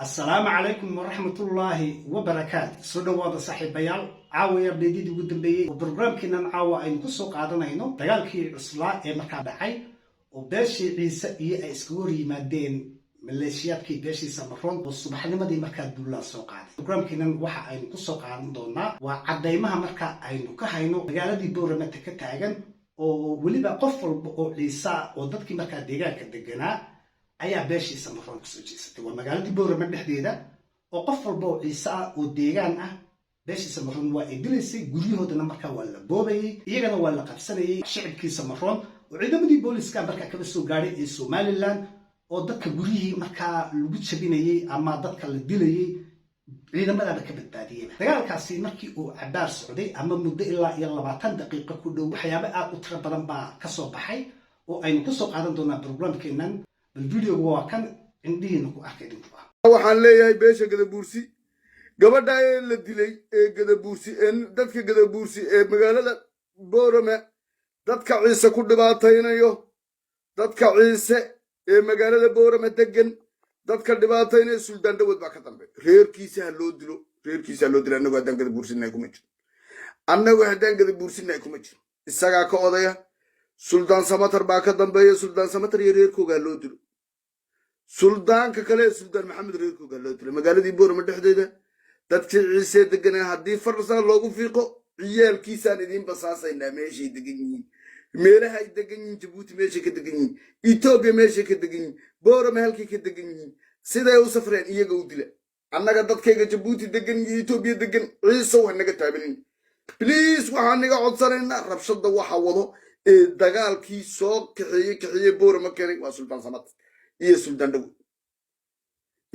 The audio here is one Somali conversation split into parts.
السلام عليكم ورحمة الله وبركاته. سودو وضع صاحب بيال عاوية بديد وقدم بيه وبرنامج كنا نعاوى أي نقصو قادنا إنه دجالكي إصلاح مكان دحي وباشي عيسى إسكوري مادين ماليشيات كي باشي سمرون والصبح لما دي مركز دولا سوق عادي. برنامج كنا وح أي نقصو قادنا وعديمها مركز أي نكحينو دجال دي دور ما تكتاجن ولي بقى قفل عيسى وضدك مركز دجال كدجنا ayaa beeshiisa marroon kusoo jeesatay waa magaaladii Boorama dhexdeeda oo qof walba oo Ciise oo deegaan ah beeshiisa marroon waa idilisay guryahoodana markaa waa la boobayay iyagana waa la qabsanayay shicibkiisa marroon oo ciidamadii booliska markaa kaba soo gaaray ee Somaliland oo dadka guryihii markaa lagu jabinayay ama dadka la dilayay ciidamada ka badbaadiyay dagaalkaasi markii uu cabaar socday ama muddo ilaa 20 daqiiqo ku dhow waxyaabo aad u tiro badan baa ka soo baxay oo aynu ku soo qaadan doonaa barnaamijkeenan الفيديو هو كان عندي نكو أكيد نكوا. waxaan leeyahay beesha Gadabuursi gabadha ee la dilay ee Gadabuursi dadka Gadabuursi ee magaalada Boorama dadka Ciise ku dhibaataynayo dadka Ciise ee magaalada Boorama degan dadka dhibaataynayo Suldaan Daawud baa ka dambeeyay reerkiisa loo dilo anagu haddaan Gadabuursinay kuma jiro isagaa ka odaya Suldaan Samatar baa ka dambeeya Suldaan Samatar iyo reerkooga loo dilo suldaanka kale Suldaan Maxamed reerkooga loo dilo magaaladii Boorama dhexdeeda dadkii Ciise deganaa haddii farsa loogu fiiqo ciyaalkiisaan idin basaasaynaa meeshay degan yihiin meelaha ay degan yihiin Jabuuti meeshay ka degan yihiin Itoobiya meeshay ka degan yihiin Boorama halkay ka degan yihiin siday u safreen iyaga u dila annaga dadkayga Jabuuti degan iyo Itoobiya degan Ciise wax naga taabanin please waxaan naga codsanaynaa rabshada waxa wado dagaalkii soo kaxeeyay Boorama keenay waa Suldaan Samatar iyo Suldaan Daawud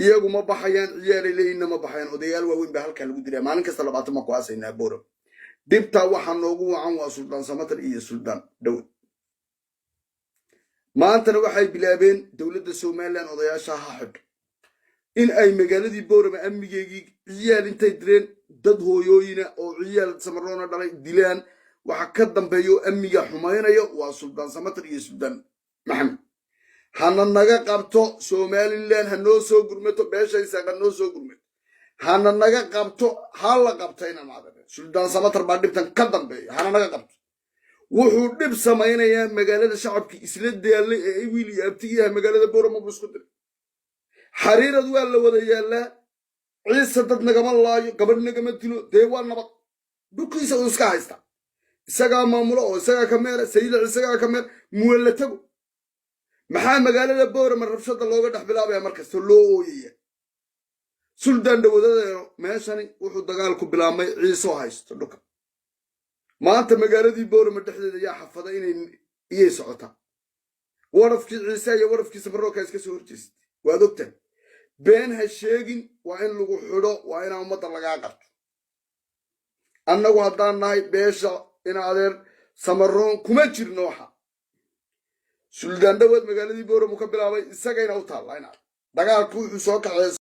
iyagu ma baxayaan ciyaar leeyna ma baxayaan odayaal waaweyn baa halka lagu diray maalin kasta 20 ma ku aasayna Boorama dibta waxa noogu wacan waa Suldaan Samatar iyo Suldaan Daawud maantana waxay bilaabeen dawladda Soomaaliland odayaasha xidh in ay magaaladii Boorama amnigeegii ciyaal intay direen dad hooyooyina oo ciyaal samaroona dhalay dilaan waxa ka dambeeyo amniga xumaynayo waa Suldaan Samatar iyo Suldaan Maxamed hana naga qabto Somaliland hanoo soo gurmato beeshaysa hanoo soo gurmato hana naga qabto hala qabtayna maadada Suldaan Samatar baa dhibtan ka dambeeyo hana naga qabto wuxuu dhib samaynayaa magaalada shacabki isla deelay ee wiil iyo abtiga magaalada Boorama busku dir xariirad waa la wada yaalaa Ciise dad nagama laayo gabadh nagama dilo deewaan nabad dhulkiisa uu iska haysta isagaa maamulo oo isagaa kameera sayid isagaa kameer muwallatago maxaa magaalada Boorama rabshada looga dhex bilaabay markasta loo ooyay Suldaan Daawud meeshani wuxuu dagaal ku bilaabmay Ciise haysto dhulka maanta magaaladii Boorama dhexdeeda yaa xafada inay iyay socota warafkii Ciise iyo warafkii Safarooka iska soo horjeestay waa ogtahay been ha sheegin waa in lagu xidho waa in ummadda laga qabto annagu haddaan nahay beesha in adeer samaroon kuma jirno waxa Suldaan Daawud magaaladii Boorama ka bilaabay isagayna u taallaa dagaalku wuxuu soo kaxay